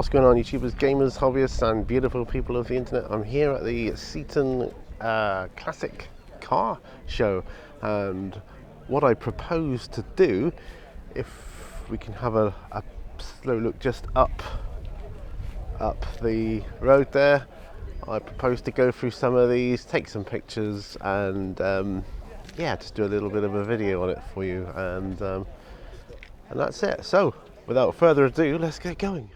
What's going on, YouTubers, gamers, hobbyists, and beautiful people of the internet? I'm here at the Seaton Classic Car Show, and what I propose to do, if we can have a slow look just up the road there, I propose to go through some of these, take some pictures, and yeah, just do a little bit of a video on it for you, and that's it. So, without further ado, let's get going.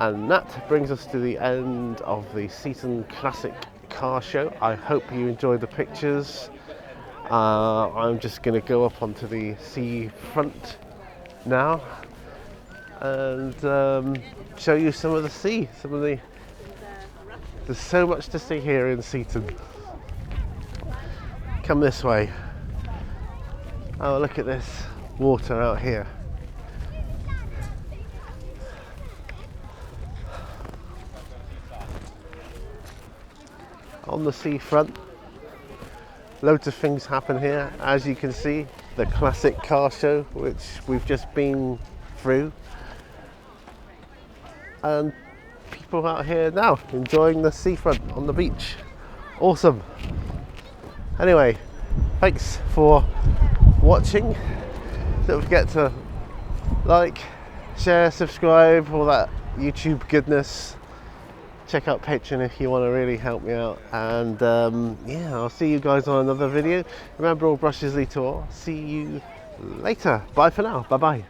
And that brings us to the end of the Seaton Classic Car Show. I hope you enjoyed the pictures. I'm just going to go up onto the seafront now and show you some of the sea. There's so much to see here in Seaton. Come this way. Oh, look at this water out here. On the seafront, loads of things happen here. As you can see, the Classic Car Show, which we've just been through, and people out here now enjoying the seafront on the beach. Awesome. Anyway, thanks for watching. Don't forget to like, share, subscribe, all that YouTube goodness. Check out Patreon if you want to really help me out, and yeah, I'll see you guys on another video. Remember, all brushes lead to all. See you later. Bye for now. Bye bye.